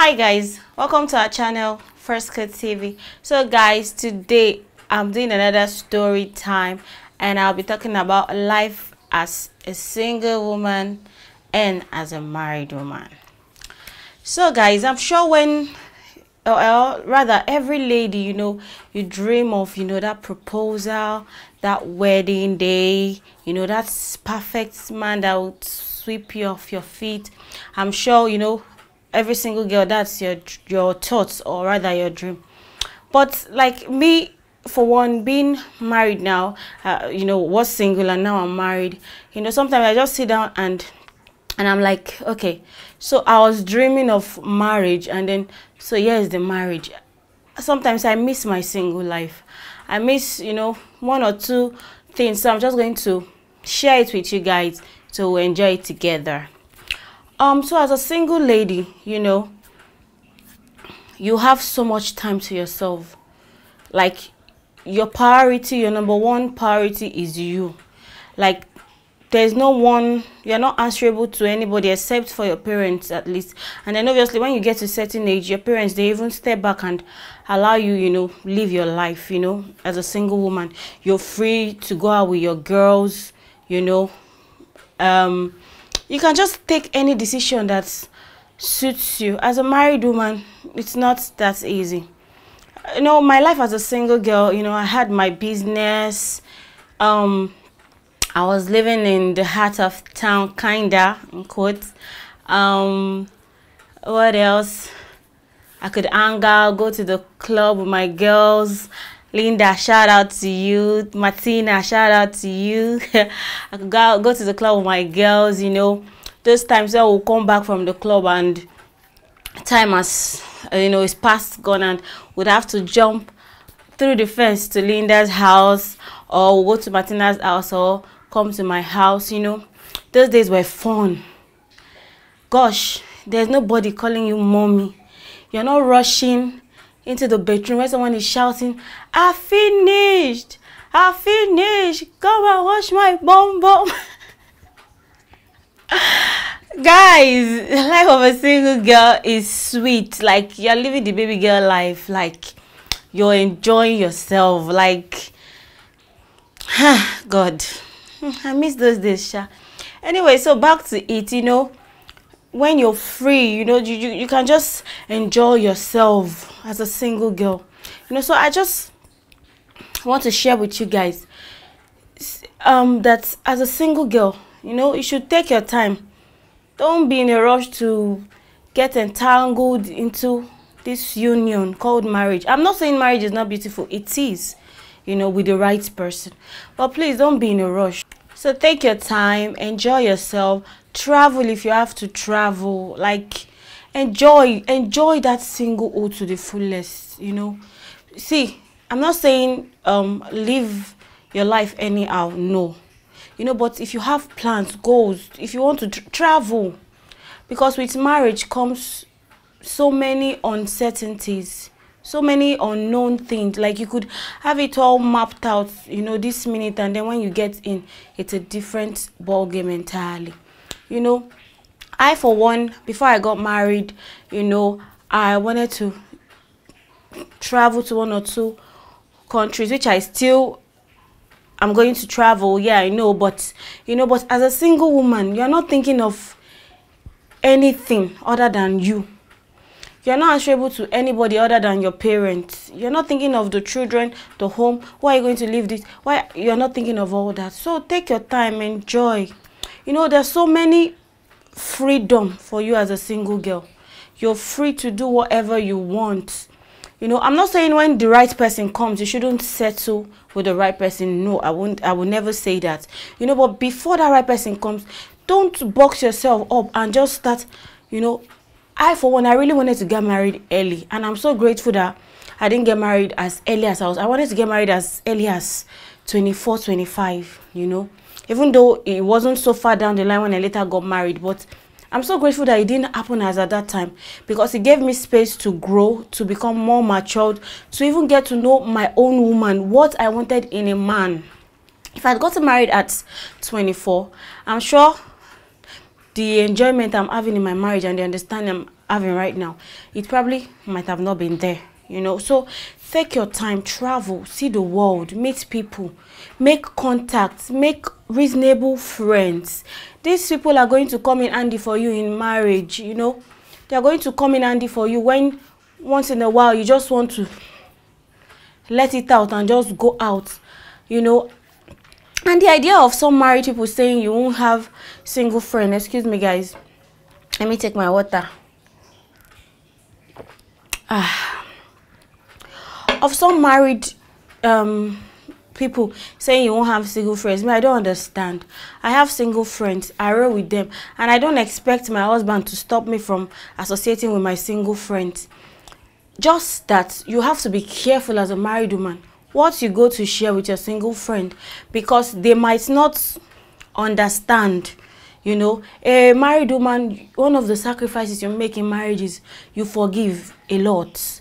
Hi guys, welcome to our channel First Cut TV. So guys, today I'm doing another story time and I'll be talking about life as a single woman and as a married woman. So guys, I'm sure when or rather every lady, you dream of, that proposal, that wedding day, that perfect man that would sweep you off your feet. I'm sure, every single girl, that's your thoughts, or rather your dream. But like me, for one, being married now, was single and now I'm married. Sometimes I just sit down and I'm like, okay, so I was dreaming of marriage, and then so here's the marriage. Sometimes I miss my single life. I miss, one or two things. So I'm just going to share it with you guys to enjoy it together. So as a single lady, you have so much time to yourself. Like, your priority, your number one priority is you. Like, there's no one, you're not answerable to anybody except for your parents, at least. And then obviously when you get to a certain age, your parents, they even step back and allow you, live your life, as a single woman. You're free to go out with your girls, you can just take any decision that suits you. As a married woman, it's not that easy. My life as a single girl, I had my business. I was living in the heart of town, kinda, in quotes. What else? I could hang out, go to the club with my girls. Linda, shout out to you. Martina, shout out to you. I could go to the club with my girls, Those times I will come back from the club and time has, is past gone, and would have to jump through the fence to Linda's house, or we'll go to Martina's house, or come to my house, Those days were fun. Gosh, there's nobody calling you mommy. You're not rushing into the bedroom where someone is shouting, I finished, come and wash my bum bum. Guys, the life of a single girl is sweet. Like, you're living the baby girl life. Like, you're enjoying yourself. Like, God, I miss those days, Sha. Anyway, so back to it. When you're free, you can just enjoy yourself as a single girl. So I just want to share with you guys that as a single girl, you should take your time. Don't be in a rush to get entangled into this union called marriage. I'm not saying marriage is not beautiful. It is, with the right person. But please don't be in a rush. So take your time, enjoy yourself, travel if you have to travel. Like, enjoy that singlehood to the fullest, See, I'm not saying live your life anyhow, no. But if you have plans, goals, if you want to travel, because with marriage comes so many uncertainties, so many unknown things. Like, you could have it all mapped out, this minute, and then when you get in, it's a different ball game entirely. I, for one, before I got married, I wanted to travel to one or two countries, which I'm going to travel. Yeah, I know, but but as a single woman, you're not thinking of anything other than you. You're not answerable to anybody other than your parents. You're not thinking of the children, the home. Why are you going to leave this? Why? You're not thinking of all that. So take your time, enjoy. There's so many freedom for you as a single girl. You're free to do whatever you want. I'm not saying when the right person comes, you shouldn't settle with the right person. No, I won't. I will never say that. But before that right person comes, don't box yourself up and just start, I, for one, I really wanted to get married early. And I'm so grateful that I didn't get married as early as I wanted to get married as early as 24, 25, Even though it wasn't so far down the line when I later got married. But I'm so grateful that it didn't happen as at that time, because it gave me space to grow, to become more matured, to even get to know my own woman, what I wanted in a man. If I'd gotten married at 24, I'm sure the enjoyment I'm having in my marriage and the understanding having right now, it probably might have not been there, you know. So take your time, travel, see the world, meet people, make contacts, make reasonable friends. These people are going to come in handy for you in marriage, you know. They are going to come in handy for you when once in a while you just want to let it out and just go out, you know. And the idea of some married people saying you won't have single friend, excuse me guys, let me take my water. Of some married people saying you won't have single friends, me, I don't understand. I have single friends, I roll with them, and I don't expect my husband to stop me from associating with my single friends. Just that you have to be careful as a married woman what you go to share with your single friend, because they might not understand. You know, a married woman, one of the sacrifices you make in marriage is you forgive a lot.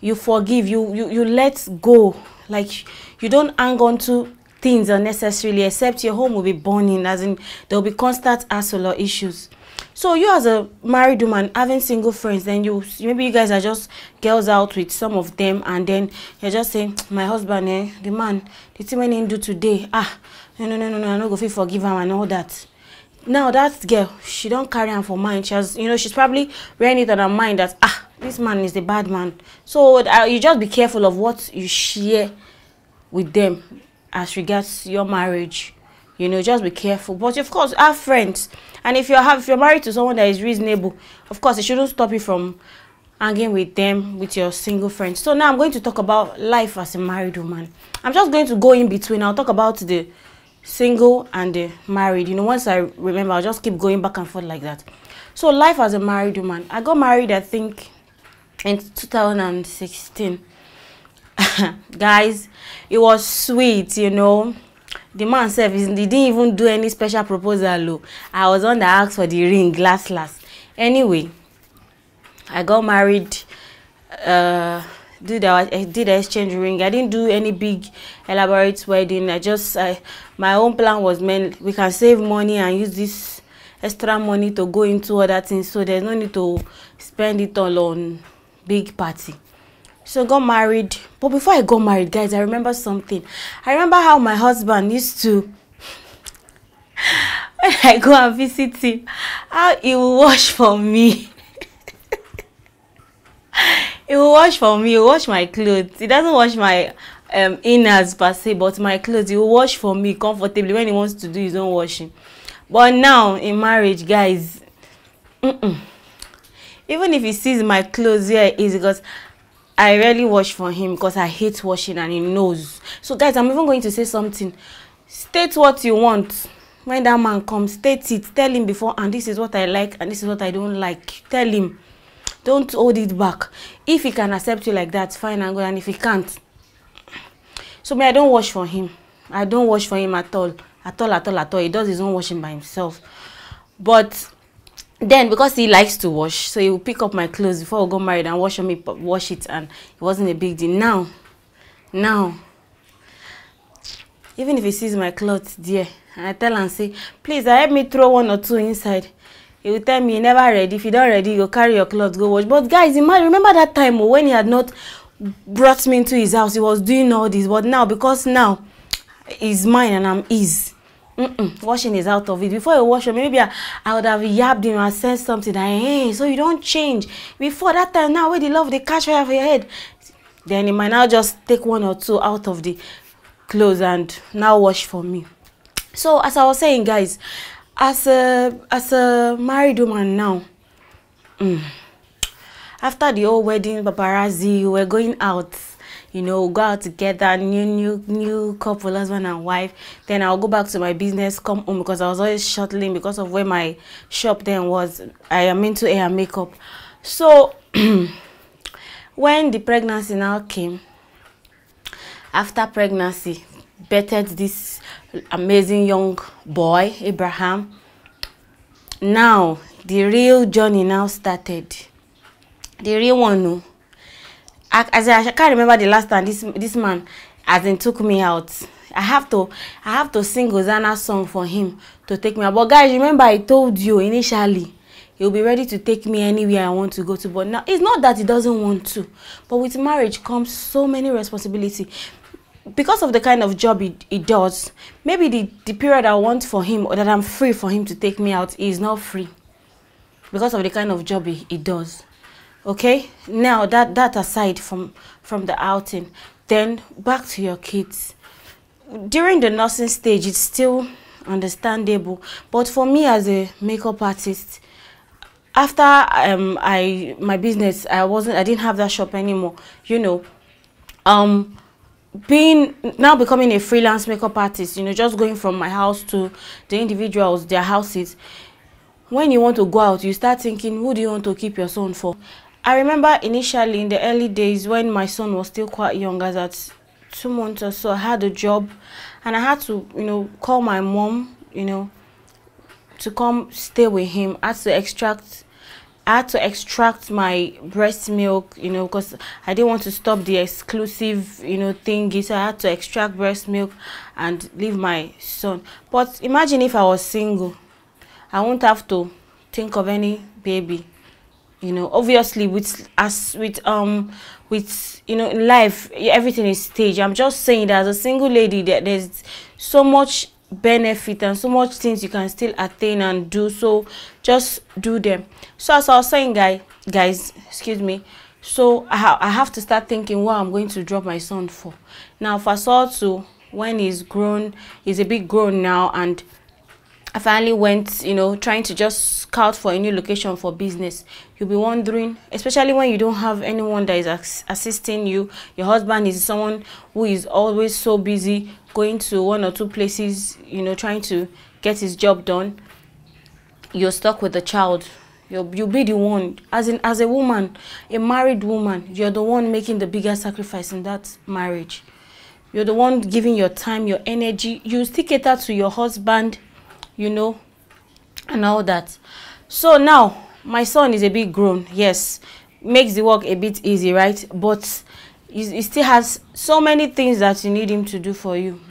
You forgive, you let go. Like, you don't hang on to things unnecessarily, except your home will be burning, as in there will be constant hassle or issues. So you as a married woman having single friends, then maybe you guys are just girls out with some of them, and then you're just saying, my husband, the man, the thing when he do today, no, I no go fit forgive him and all that. Now that girl, she don't carry him for mind. She has, you know, she's probably wearing it on her mind that this man is the bad man. So you just be careful of what you share with them as regards your marriage. You know, just be careful. But of course, have friends. And if you're married to someone that is reasonable, of course, it shouldn't stop you from hanging with them, with your single friends. So now I'm going to talk about life as a married woman. I'm just going to go in between. I'll talk about the single and the married. You know, once I remember, I'll just keep going back and forth like that. So life as a married woman. I got married, I think, in 2016. Guys, it was sweet, you know. The man said he didn't even do any special proposal. I was on the ask for the ring last. Anyway, I got married, did the exchange ring. I didn't do any big elaborate wedding. My own plan was, man, we can save money and use this extra money to go into other things, so there's no need to spend it all on big party. So I got married. But before I got married, guys, I remember something. I remember how my husband used to, when I go and visit him, how he will wash for me. He will wash for me. He will wash my clothes. He doesn't wash my inners per se, but my clothes, he will wash for me comfortably when he wants to do his own washing. But now in marriage, guys, even if he sees my clothes where it is, because I rarely wash for him, because I hate washing and he knows. So guys, I'm even going to say something. State what you want. When that man comes, state it. Tell him before, and this is what I like and this is what I don't like. Tell him. Don't hold it back. If he can accept you like that, fine and good. And if he can't, so me, I don't wash for him. I don't wash for him at all. At all. He does his own washing by himself. But then, because he likes to wash, so he will pick up my clothes before we got married and wash it, and it wasn't a big deal. Now, even if he sees my clothes there, and I tell him, say, please, help me throw one or two inside, he will tell me, he never ready. If you don't ready, you carry your clothes, go wash. But guys, remember that time when he had not brought me into his house, he was doing all this. But now, because now he's mine and I'm his, washing is out of it. Before you wash him, maybe I would have yabbed him and said something that, hey, so you don't change. Before that time, now where the love, they catch fire for your head. Then he might now just take one or two out of the clothes and now wash for me. So as I was saying, guys, as a married woman now, after the whole wedding paparazzi, we're going out. You know, go out together, new couple, husband and wife. Then I'll go back to my business, come home, because I was always shuttling because of where my shop then was. I am into hair and makeup. So when the pregnancy now came, after pregnancy, bettered this amazing young boy, Abraham. Now the real journey now started. The real one, no. I can't remember the last time this man as in took me out. I have to sing Hosanna song for him to take me out. But guys, remember I told you initially, he'll be ready to take me anywhere I want to go to. But now, it's not that he doesn't want to, but with marriage comes so many responsibility. Because of the kind of job he does, maybe the period I want for him, or that I'm free for him to take me out, is not free because of the kind of job he does. Okay, now that aside from the outing, then back to your kids. During the nursing stage, it's still understandable, but for me as a makeup artist, after my business, I didn't have that shop anymore, you know. Becoming a freelance makeup artist, you know, just going from my house to the individuals, their houses. When you want to go out, you start thinking, who do you want to keep your son for? I remember initially in the early days when my son was still quite young, as at 2 months or so, I had a job and I had to, you know, call my mom, you know, to come stay with him. I had to extract my breast milk, you know, because I didn't want to stop the exclusive, you know, thingy. So I had to extract breast milk and leave my son. But imagine if I was single, I won't have to think of any baby. You know, obviously with you know, in life everything is staged. I'm just saying that as a single lady, there's so much benefit and so much things you can still attain and do, so just do them. So as I was saying, guys, excuse me, so I have to start thinking what I'm going to drop my son for. Now fast forward to when he's grown, he's a bit grown now, and I finally went, you know, trying to just scout for a new location for business. You'll be wondering, especially when you don't have anyone that is assisting you. Your husband is someone who is always so busy going to 1 or 2 places, you know, trying to get his job done. You're stuck with the child. You'll be the one, as a woman, a married woman, you're the one making the biggest sacrifice in that marriage. You're the one giving your time, your energy. You still cater to your husband, you know, and all that. So now my son is a bit grown, yes, makes the work a bit easy, right? But he still has so many things that you need him to do for you.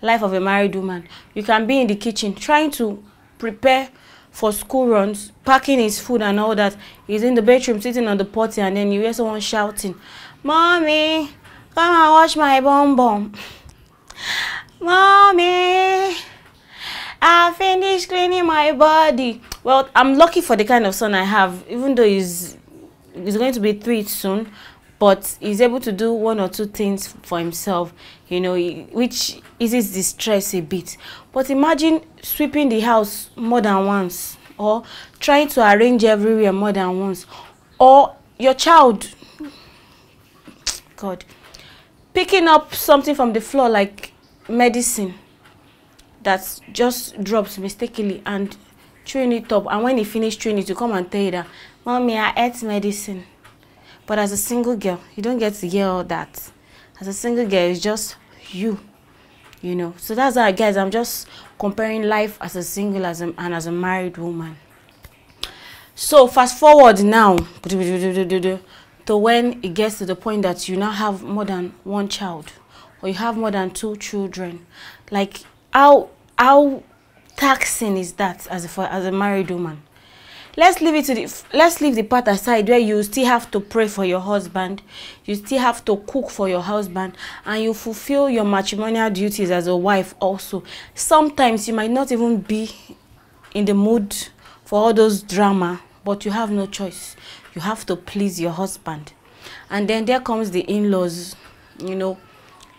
Life of a married woman. You can be in the kitchen trying to prepare for school runs, packing his food and all that. He's in the bedroom sitting on the potty, and then you hear someone shouting, "Mommy, come and wash my bum bum. Mommy, I finished cleaning my body." Well, I'm lucky for the kind of son I have, even though he's going to be 3 soon, but he's able to do 1 or 2 things for himself, you know, which eases the stress a bit. But imagine sweeping the house more than once, or trying to arrange everywhere more than once, or your child, God, picking up something from the floor like medicine that just drops mistakenly and chewing it up, and when he finished chewing it, you come and tell you that, "Mommy, I ate medicine." But as a single girl, you don't get to hear all that. As a single girl, it's just you know. So that's why, guys, I'm just comparing life as a single and as a married woman. So fast forward now to when it gets to the point that you now have more than 1 child, or you have more than 2 children. Like, how taxing is that as a married woman? Let's leave the part aside where you still have to pray for your husband, you still have to cook for your husband, and you fulfill your matrimonial duties as a wife also. Sometimes you might not even be in the mood for all those drama, but you have no choice. You have to please your husband. And then there comes the in-laws, you know.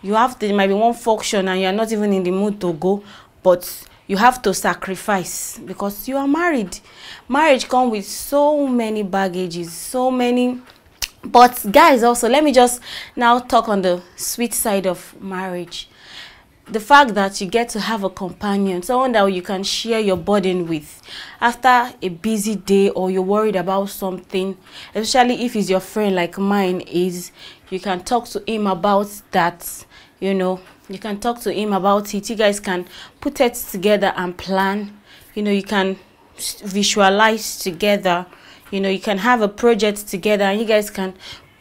There might be one function and you're not even in the mood to go, but you have to sacrifice because you are married. Marriage comes with so many baggages, so many. But guys, also, let me just now talk on the sweet side of marriage. The fact that you get to have a companion, someone that you can share your burden with after a busy day, or you're worried about something, especially if it's your friend like mine is. You can talk to him about that, you know. You can talk to him about it. You guys can put it together and plan. You know, you can visualize together. You know, you can have a project together, and you guys can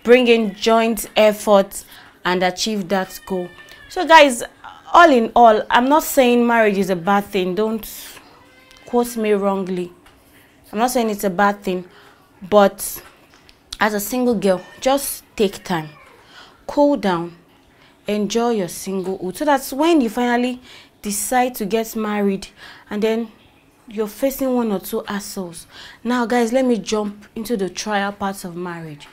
bring in joint effort and achieve that goal. So guys, all in all, I'm not saying marriage is a bad thing. Don't quote me wrongly. I'm not saying it's a bad thing, but as a single girl, just take time, cool down, enjoy your singlehood, so that's when you finally decide to get married and then you're facing one or two hassles. Now guys, let me jump into the trial parts of marriage.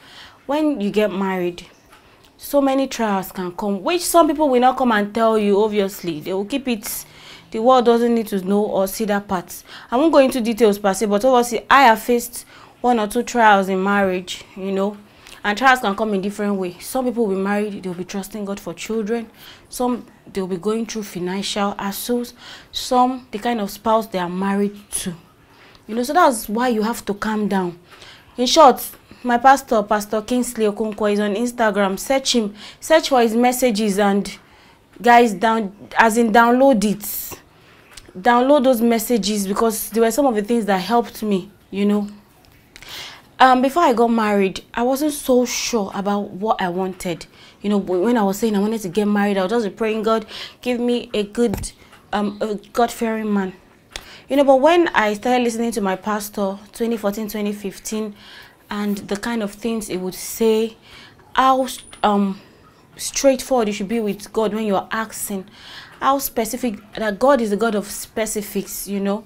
When you get married, so many trials can come, which some people will not come and tell you. Obviously they will keep it, the world doesn't need to know or see that part. I won't go into details per se, but obviously I have faced one or two trials in marriage, you know, and trials can come in different ways. Some people will be married, they'll be trusting God for children. Some, they'll be going through financial hassles. Some, the kind of spouse they are married to, you know. So that's why you have to calm down. In short, my pastor, Pastor Kingsley Okonkwo, is on Instagram. Search him, search for his messages, and guys, download it. Download those messages, because there were some of the things that helped me, you know. Before I got married, I wasn't so sure about what I wanted. You know, when I was saying I wanted to get married, I was just praying, God, give me a good, a God-fearing man. You know, but when I started listening to my pastor, 2014, 2015, and the kind of things he would say, how straightforward you should be with God when you're asking, how specific, that God is the God of specifics, you know.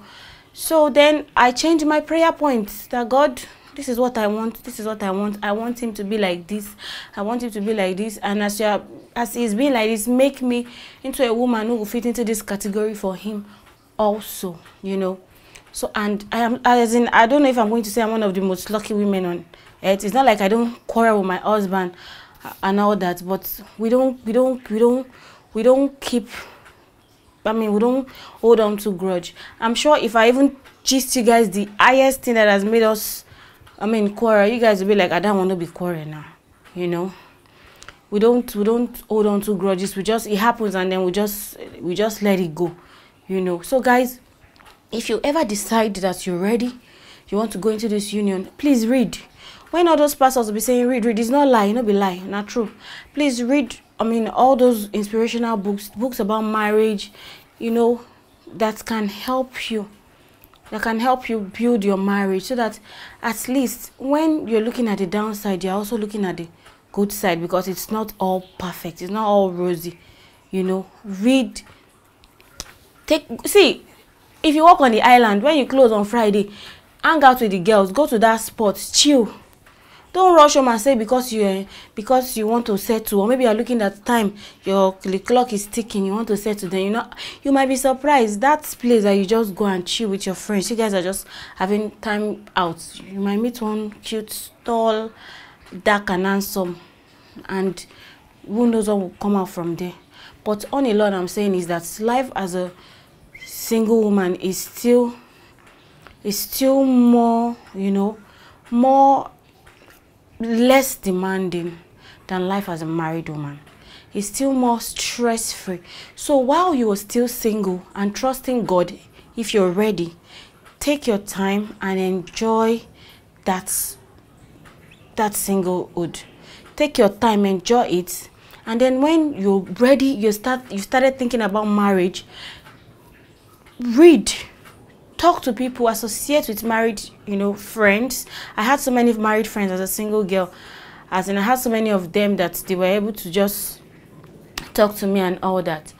So then I changed my prayer points, that God, this is what I want, this is what I want him to be like this, I want him to be like this, and as he's being like this, make me into a woman who will fit into this category for him also, you know. So, and I don't know if I'm going to say I'm one of the most lucky women on earth. It's not like I don't quarrel with my husband and all that, but we don't keep, I mean, we don't hold on to grudge. I'm sure if I even gist you guys the highest thing that has made us, I mean, quarrel, you guys will be like, I don't want to be quarrel now, you know. We don't hold on to grudges. We just, it happens, and then we just let it go, you know. So guys, if you ever decide that you're ready, you want to go into this union, please read. When all those pastors will be saying read, it's not lie, not be lie, not true. Please read, I mean, all those inspirational books about marriage, you know, that can help you. That can help you build your marriage, so that at least when you're looking at the downside, you're also looking at the good side, because it's not all perfect, it's not all rosy, you know. Read, see, if you walk on the island, when you close on Friday, hang out with the girls, go to that spot, chill. Don't rush home and say because you want to settle, or maybe you're looking at time, the clock is ticking, you want to settle. Then, you know, you might be surprised that place that you just go and chill with your friends, you guys are just having time out, you might meet one cute, tall, dark and handsome, and who knows what will come out from there. But on a lot, I'm saying is that life as a single woman is still more, you know, less demanding than life as a married woman. It's still more stress-free. So while you are still single and trusting God, if you're ready, take your time and enjoy that singlehood. Take your time, enjoy it, and then when you're ready, you started thinking about marriage. Read, talk to people, associate with married, you know, friends. I had so many married friends as a single girl, as in I had so many of them that they were able to just talk to me and all that.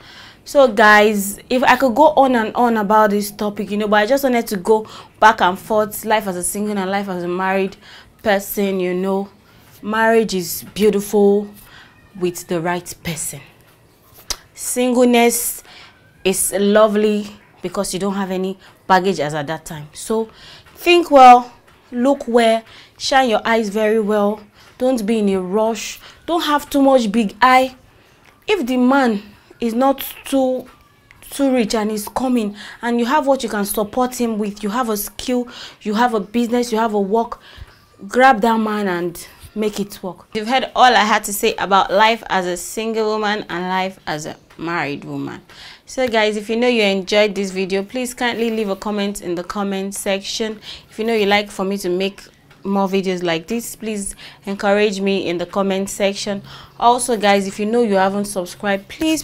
So guys, if I could go on and on about this topic, you know, but I just wanted to go back and forth, life as a single and life as a married person, you know. Marriage is beautiful with the right person. Singleness is lovely because you don't have any baggage as at that time. So think well, look well, shine your eyes very well. Don't be in a rush. Don't have too much big eye. If the man is not too rich and is coming, and you have what you can support him with, you have a skill, you have a business, you have a work, grab that man and make it work. You've heard all I had to say about life as a single woman and life as a married woman. So guys, if you know you enjoyed this video, please kindly leave a comment in the comment section. If you know you like for me to make more videos like this, please encourage me in the comment section. Also guys, if you know you haven't subscribed, please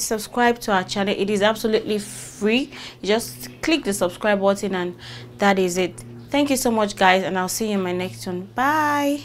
subscribe to our channel. It is absolutely free. You just click the subscribe button and that is it. Thank you so much, guys, and I'll see you in my next one. Bye.